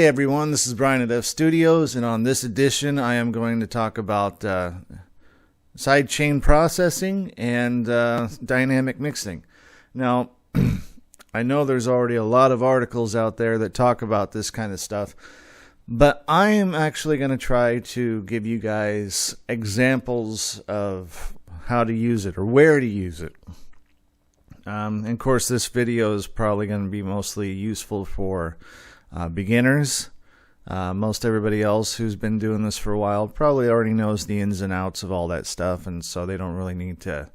Hey everyone, this is Brian at F Studios, and on this edition I am going to talk about SideChain Processing and dynamic mixing. Now, I know there's already a lot of articles out there that talk about this kind of stuff, but I am actually going to try to give you guys examples of how to use it or where to use it. And of course, this video is probably going to be mostly useful for beginners. Most everybody else who's been doing this for a while probably already knows the ins and outs of all that stuff, and so they don't really need to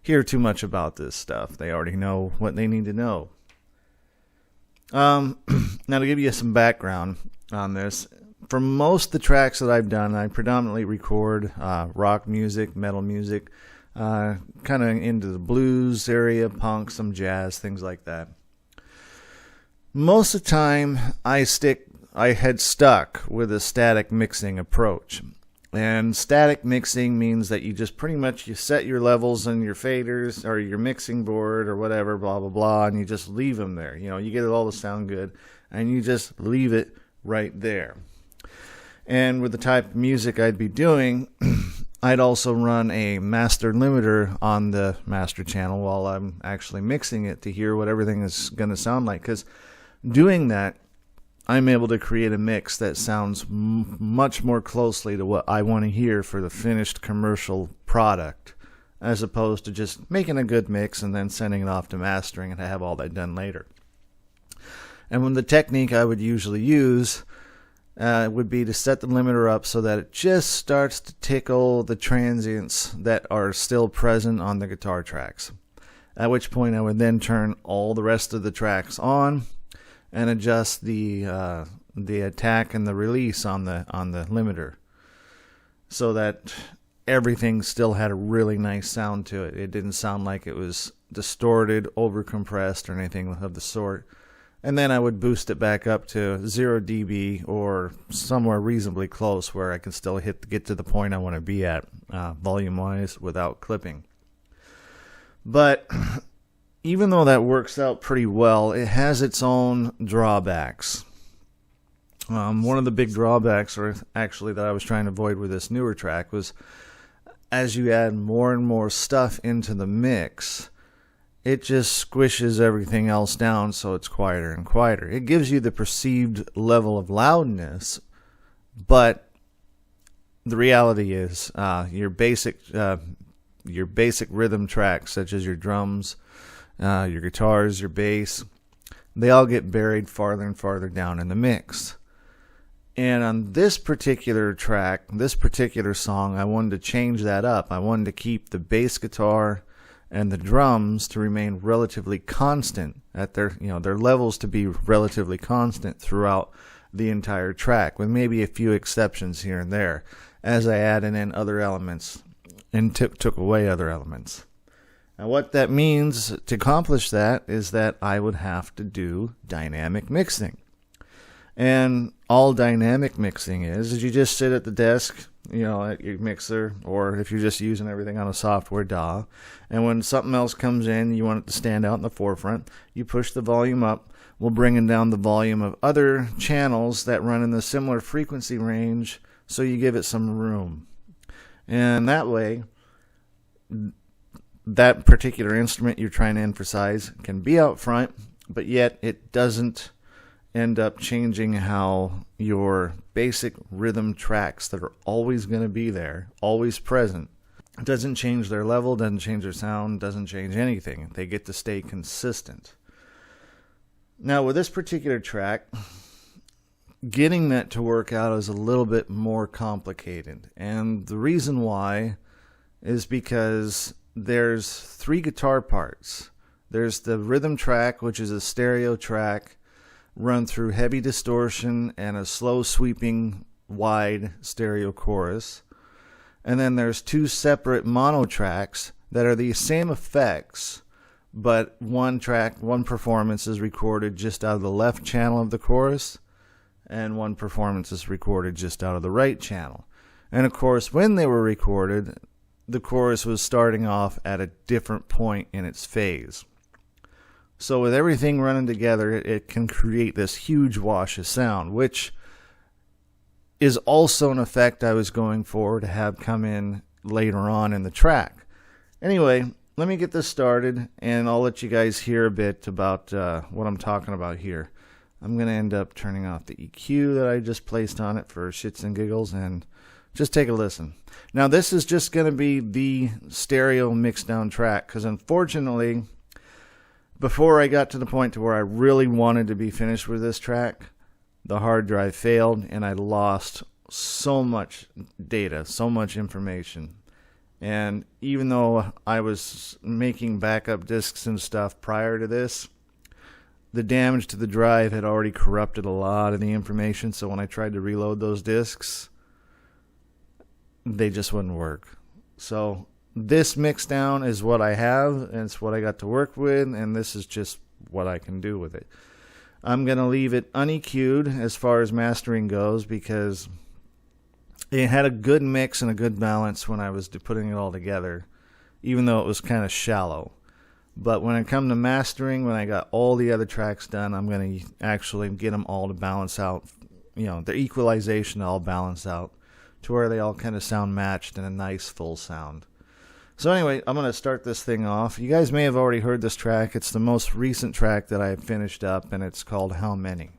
hear too much about this stuff. They already know what they need to know. Now, to give you some background on this, for most of the tracks that I've done, I predominantly record rock music, metal music, kind of into the blues area, punk, some jazz, things like that. Most of the time, I had stuck with a static mixing approach. And static mixing means that you just pretty much you set your levels and your faders or your mixing board or whatever, blah, blah, blah, and you just leave them there. You know, you get it all to sound good, and you just leave it right there. And with the type of music I'd be doing, I'd also run a master limiter on the master channel while I'm actually mixing it to hear what everything is going to sound like. Because doing that, I'm able to create a mix that sounds much more closely to what I want to hear for the finished commercial product, as opposed to just making a good mix and then sending it off to mastering and have all that done later. And when the technique I would usually use would be to set the limiter up so that it just starts to tickle the transients that are still present on the guitar tracks. At which point I would then turn all the rest of the tracks on and adjust the attack and the release on the limiter, so that everything still had a really nice sound to it. It didn't sound like it was distorted, overcompressed, or anything of the sort. And then I would boost it back up to 0 dB or somewhere reasonably close where I can still get to the point I want to be at volume-wise without clipping. But even though that works out pretty well, it has its own drawbacks. One of the big drawbacks, or actually that I was trying to avoid with this newer track, was as you add more and more stuff into the mix, it just squishes everything else down so it's quieter and quieter. It gives you the perceived level of loudness, but the reality is your basic rhythm tracks, such as your drums, your guitars, your bass, they all get buried farther and farther down in the mix. And on this particular track, this particular song, I wanted to change that up. I wanted to keep the bass guitar and the drums to remain relatively constant at their levels to be relatively constant throughout the entire track, with maybe a few exceptions here and there as I added in other elements and took away other elements. Now, what that means to accomplish that is that I would have to do dynamic mixing. And all dynamic mixing is you just sit at the desk, at your mixer, or if you're just using everything on a software DAW, and when something else comes in, you want it to stand out in the forefront, you push the volume up, we'll bring down the volume of other channels that run in the similar frequency range, so you give it some room. And that way, that particular instrument you're trying to emphasize can be out front, but yet it doesn't end up changing how your basic rhythm tracks that are always going to be there, always present, doesn't change their level, doesn't change their sound, doesn't change anything. They get to stay consistent. Now, with this particular track, getting that to work out is a little bit more complicated. And the reason why is because there's 3 guitar parts. There's the rhythm track, which is a stereo track run through heavy distortion and a slow sweeping wide stereo chorus. And then there's 2 separate mono tracks that are the same effects, but one performance is recorded just out of the left channel of the chorus, and one performance is recorded just out of the right channel. And of course, when they were recorded, the chorus was starting off at a different point in its phase. So with everything running together, it can create this huge wash of sound, which is also an effect I was going for to have come in later on in the track. Anyway, let me get this started, and I'll let you guys hear a bit about what I'm talking about here. I'm going to end up turning off the EQ that I just placed on it for shits and giggles, and just take a listen. Now, this is just going to be the stereo mixed down track, because unfortunately, before I got to the point to where I really wanted to be finished with this track, the hard drive failed, and I lost so much data, so much information. And even though I was making backup discs and stuff prior to this, the damage to the drive had already corrupted a lot of the information, so when I tried to reload those discs, they just wouldn't work. So this mix down is what I have, and it's what I got to work with, and this is just what I can do with it. I'm going to leave it uneq'd as far as mastering goes, because it had a good mix and a good balance when I was putting it all together, even though it was kind of shallow. But when it come to mastering, when I got all the other tracks done, I'm going to actually get them all to balance out, the equalization all balance out to where they all kind of sound matched in a nice full sound. So anyway, I'm going to start this thing off. You guys may have already heard this track. It's the most recent track that I finished up, and it's called How Many.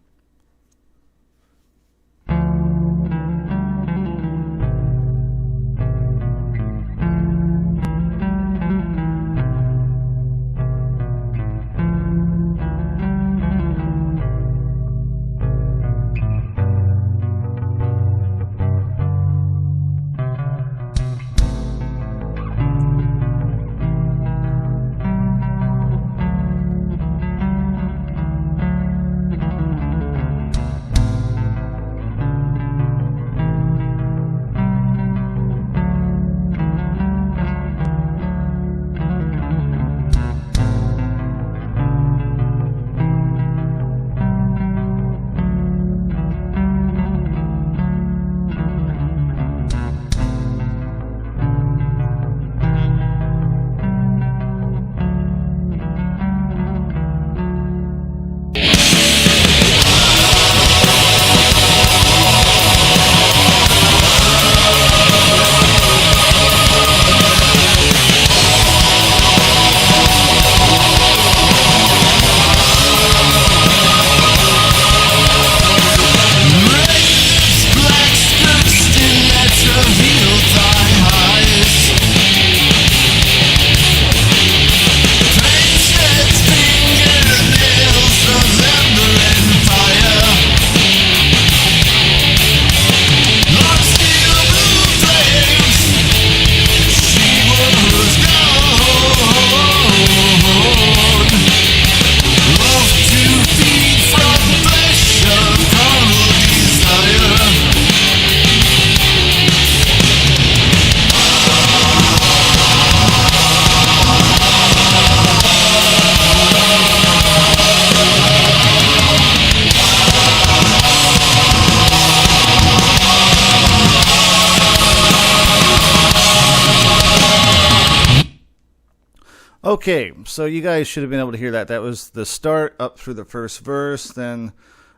Okay, so you guys should have been able to hear that. That was the start up through the first verse, then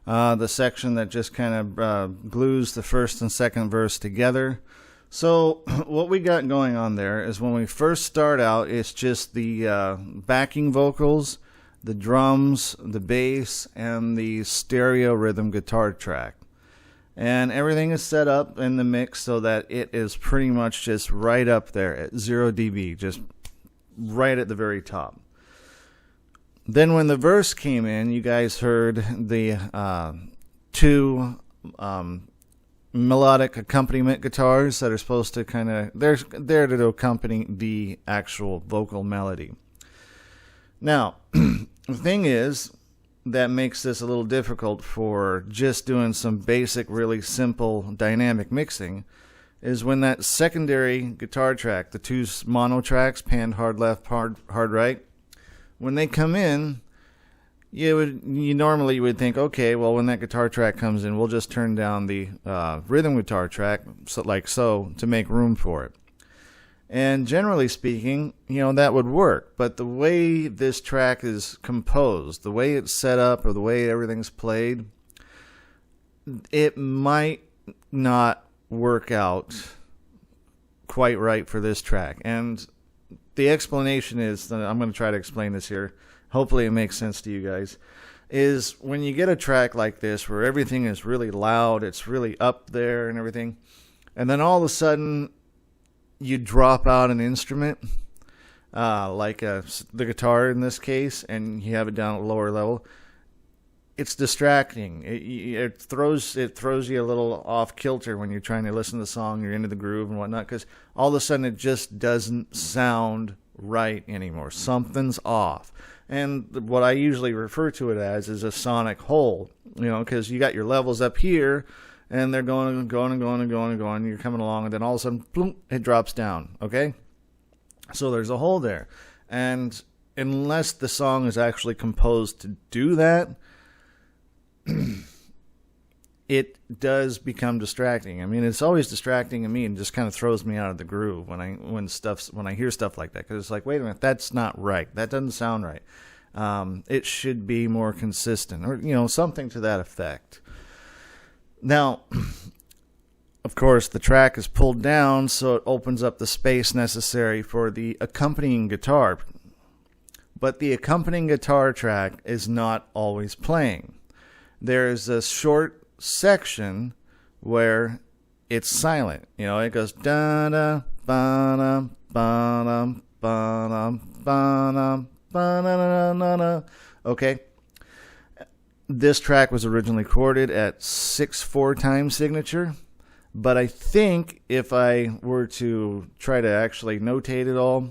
the section that just kind of glues the first and second verse together. So what we got going on there is when we first start out, it's just the backing vocals, the drums, the bass, and the stereo rhythm guitar track. And everything is set up in the mix so that it is pretty much just right up there at 0 dB, just right at the very top. Then when the verse came in, you guys heard the two melodic accompaniment guitars that are supposed to kind of, they're there to accompany the actual vocal melody. Now, the thing is that makes this a little difficult for just doing some basic, really simple dynamic mixing is when that secondary guitar track, the two mono tracks, panned hard left, hard right, when they come in, you normally would think, okay, well, when that guitar track comes in, we'll just turn down the rhythm guitar track, so, like so, to make room for it. And generally speaking, that would work. But the way this track is composed, the way it's set up, or the way everything's played, it might not work out quite right for this track. And the explanation is, I'm going to try to explain this here. Hopefully it makes sense to you guys. Is when you get a track like this where everything is really loud, it's really up there and everything, and then all of a sudden you drop out an instrument, like the guitar in this case, and you have it down at a lower level, it's distracting. It throws you a little off kilter when you're trying to listen to the song, you're into the groove and whatnot, because all of a sudden it just doesn't sound right anymore. Something's off. And what I usually refer to it as is a sonic hole, because you got your levels up here, and they're going and going and going and going and going. You're coming along, and then all of a sudden, boom, it drops down. Okay, so there's a hole there, and unless the song is actually composed to do that, it does become distracting. I mean, it's always distracting to me, and just kind of throws me out of the groove when I hear stuff like that, because it's like, wait a minute, that's not right. That doesn't sound right. It should be more consistent, or something to that effect. Now, of course, the track is pulled down, so it opens up the space necessary for the accompanying guitar. But the accompanying guitar track is not always playing. There's a short section where it's silent. It goes da da ba da ba da ba da ba da ba da da da. Okay. This track was originally recorded at 6/4 time signature, but I think if I were to try to actually notate it all,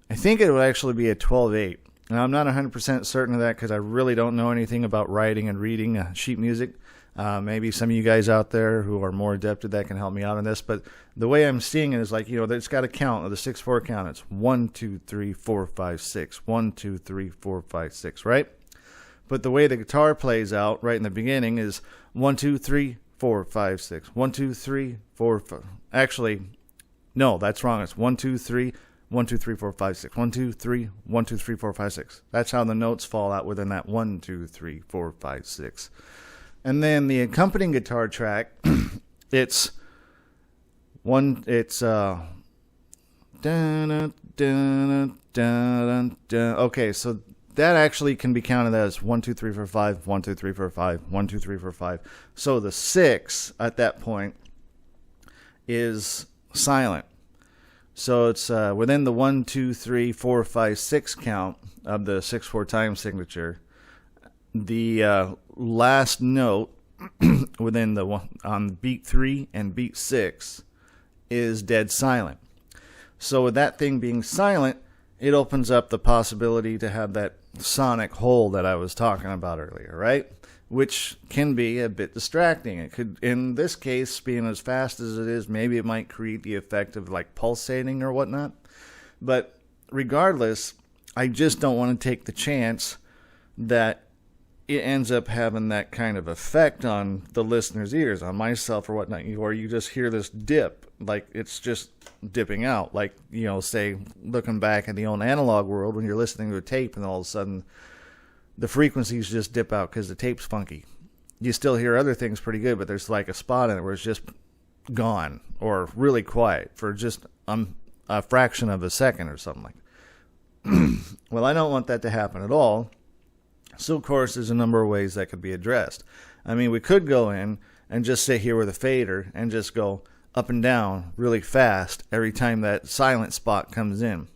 I think it would actually be a 12/8. Now, I'm not 100% certain of that because I really don't know anything about writing and reading sheet music. Maybe some of you guys out there who are more adept at that can help me out on this, but the way I'm seeing it is like, it's got a count of the 6/4 count. It's 1, 2, 3, 4, 5, 6. 1, 2, 3, 4, 5, 6, right? But the way the guitar plays out right in the beginning is 1, 2, 3, 4, 5, 6. 1, 2, 3, 4, 5. Actually, no, that's wrong. It's 1, 2, 3, 1, 2, 3, 4, 5, 6. 1, 2, 3, 1, 2, 3, 4, 5, 6. That's how the notes fall out within that 1, 2, 3, 4, 5, 6. And then the accompanying guitar track, it's okay, so that actually can be counted as 1, 2, 3, 4, 5, 1, 2, 3, 4, 5, 1, 2, 3, 4, 5. So the 6 at that point is silent. So it's within the 1, 2, 3, 4, 5, 6 count of the 6/4 time signature. The last note within the one on beat 3 and beat 6 is dead silent. So with that thing being silent, it opens up the possibility to have that sonic hole that I was talking about earlier, right? Which can be a bit distracting. It could, in this case, being as fast as it is, maybe it might create the effect of like pulsating or whatnot. But regardless, I just don't want to take the chance that it ends up having that kind of effect on the listener's ears, on myself or whatnot, or you just hear this dip, like it's just dipping out. Like, say, looking back at the old analog world when you're listening to a tape and all of a sudden the frequencies just dip out because the tape's funky. You still hear other things pretty good, but there's like a spot in it where it's just gone or really quiet for just a fraction of a second or something like that. Well, I don't want that to happen at all. So, of course, there's a number of ways that could be addressed. I mean, we could go in and just sit here with a fader and just go up and down really fast every time that silent spot comes in.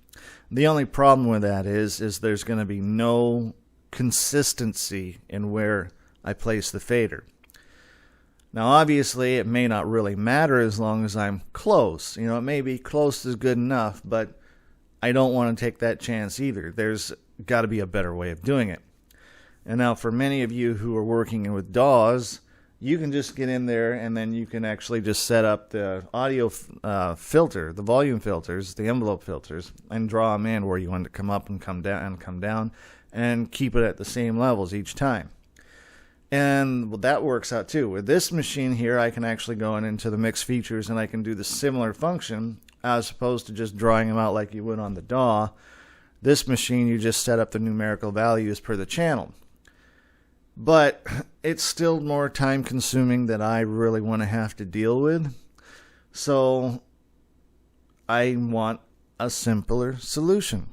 The only problem with that is there's going to be no consistency in where I place the fader. Now, obviously, it may not really matter as long as I'm close. It may be close is good enough, but I don't want to take that chance either. There's got to be a better way of doing it. And now for many of you who are working with DAWs, you can just get in there and then you can actually just set up the audio filter, the volume filters, the envelope filters, and draw them in where you want to come up and come down and keep it at the same levels each time. And well, that works out too. With this machine here, I can actually go into the mix features and I can do the similar function as opposed to just drawing them out like you would on the DAW. This machine, you just set up the numerical values per the channel. But it's still more time consuming than I really want to have to deal with. So I want a simpler solution.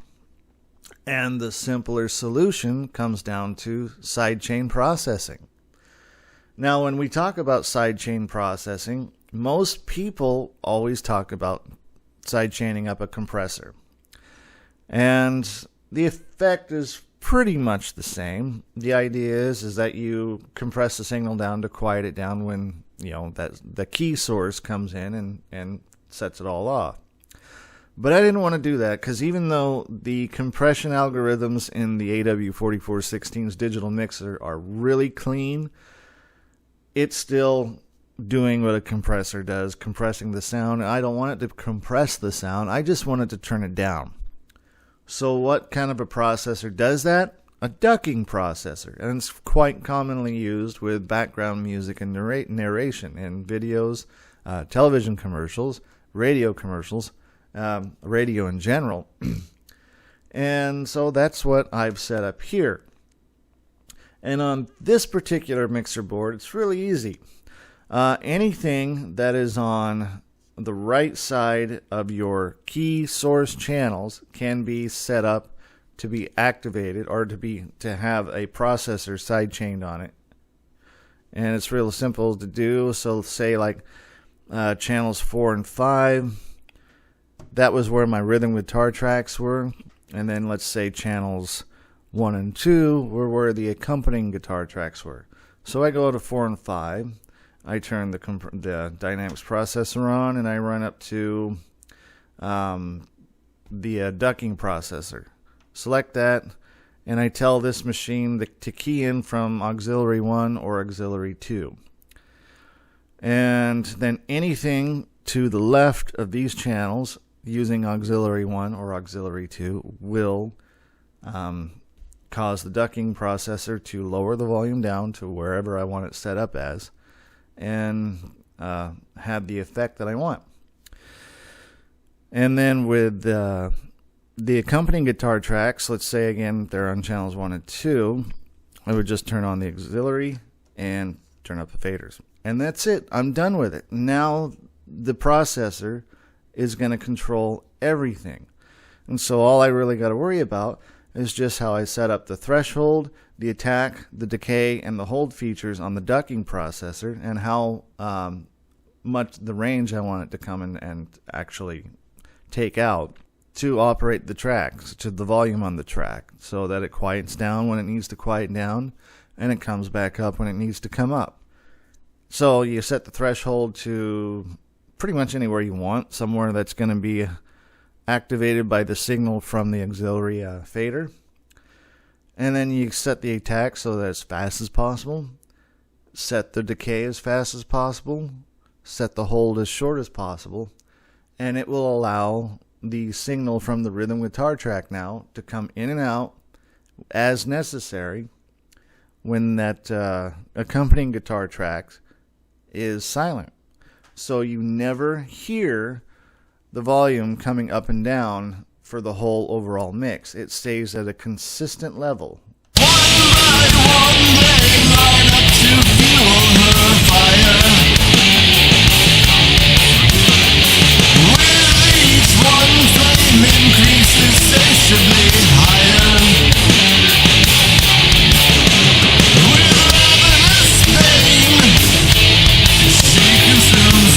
And the simpler solution comes down to sidechain processing. Now, when we talk about sidechain processing, most people always talk about sidechaining up a compressor. And the effect is pretty much the same. The idea is that you compress the signal down to quiet it down when, that the key source comes in and sets it all off. But I didn't want to do that because even though the compression algorithms in the AW4416's digital mixer are really clean, it's still doing what a compressor does, compressing the sound. I don't want it to compress the sound. I just want it to turn it down. So what kind of a processor does that? A ducking processor. And it's quite commonly used with background music and narration in videos, television commercials, radio commercials, radio in general. And so that's what I've set up here. And on this particular mixer board, it's really easy. Anything that is on the right side of your key source channels can be set up to be activated or to have a processor sidechained on it. And it's real simple to do. So say like channels 4 and 5, that was where my rhythm guitar tracks were. And then let's say channels 1 and 2 were where the accompanying guitar tracks were. So I go to 4 and 5. I turn the dynamics processor on, and I run up to the ducking processor. Select that, and I tell this machine to key in from auxiliary 1 or auxiliary 2. And then anything to the left of these channels using auxiliary 1 or auxiliary 2 will cause the ducking processor to lower the volume down to wherever I want it set up as, and have the effect that I want. And then with the accompanying guitar tracks, let's say again they're on channels 1 and 2, I would just turn on the auxiliary and turn up the faders. And that's it. I'm done with it. Now the processor is going to control everything. And so all I really got to worry about is just how I set up the threshold, the attack, the decay, and the hold features on the ducking processor, and how much the range I want it to come in and actually take out to operate the tracks, to the volume on the track, so that it quiets down when it needs to quiet down, and it comes back up when it needs to come up. So you set the threshold to pretty much anywhere you want, somewhere that's going to be activated by the signal from the auxiliary fader. And then you set the attack so that it's fast as possible. Set the decay as fast as possible. Set the hold as short as possible. And it will allow the signal from the rhythm guitar track now to come in and out as necessary when that accompanying guitar track is silent. So you never hear the volume coming up and down for the whole overall mix. It stays at a consistent level. One day, line up to fuel her fire. With each one, flame increases sensibly higher. With ravenous pain, she consumes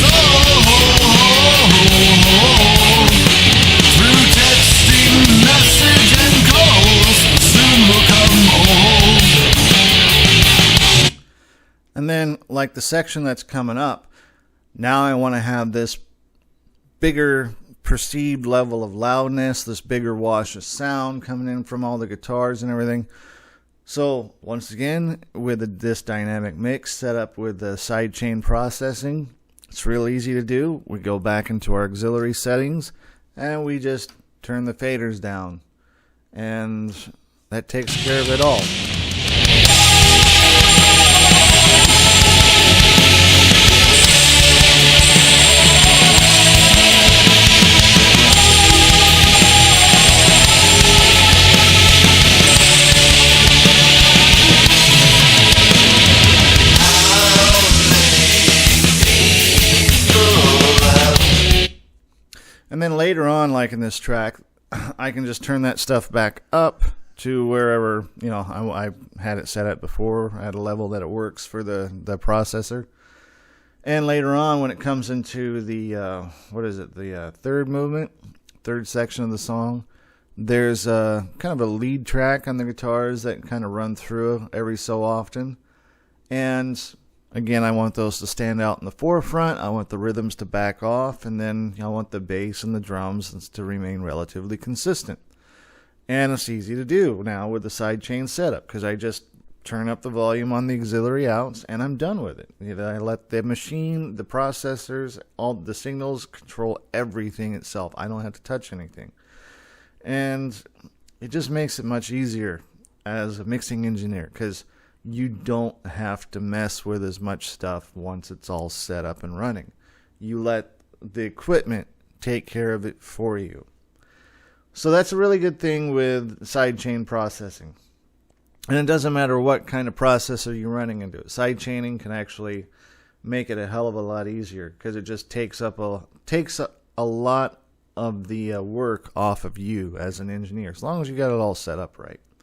through texting, message, and calls, soon will come home. And then, like the section that's coming up, now I want to have this bigger perceived level of loudness, this bigger wash of sound coming in from all the guitars and everything. So, once again, with this dynamic mix set up with the sidechain processing, it's real easy to do. We go back into our auxiliary settings, and we just turn the faders down. And that takes care of it all. later on, like in this track, I can just turn that stuff back up to wherever, I had it set at before at a level that it works for the processor. And later on, when it comes into the, the third movement, third section of the song, there's kind of a lead track on the guitars that kind of run through every so often. And again, I want those to stand out in the forefront. I want the rhythms to back off. And then I want the bass and the drums to remain relatively consistent. And it's easy to do now with the sidechain setup because I just turn up the volume on the auxiliary outs and I'm done with it. I let the machine, the processors, all the signals control everything itself. I don't have to touch anything. And it just makes it much easier as a mixing engineer because you don't have to mess with as much stuff once it's all set up and running. You let the equipment take care of it for you. So that's a really good thing with sidechain processing. And it doesn't matter what kind of processor you're running into it. Sidechaining can actually make it a hell of a lot easier because it just takes a lot of the work off of you as an engineer, as long as you got it all set up right.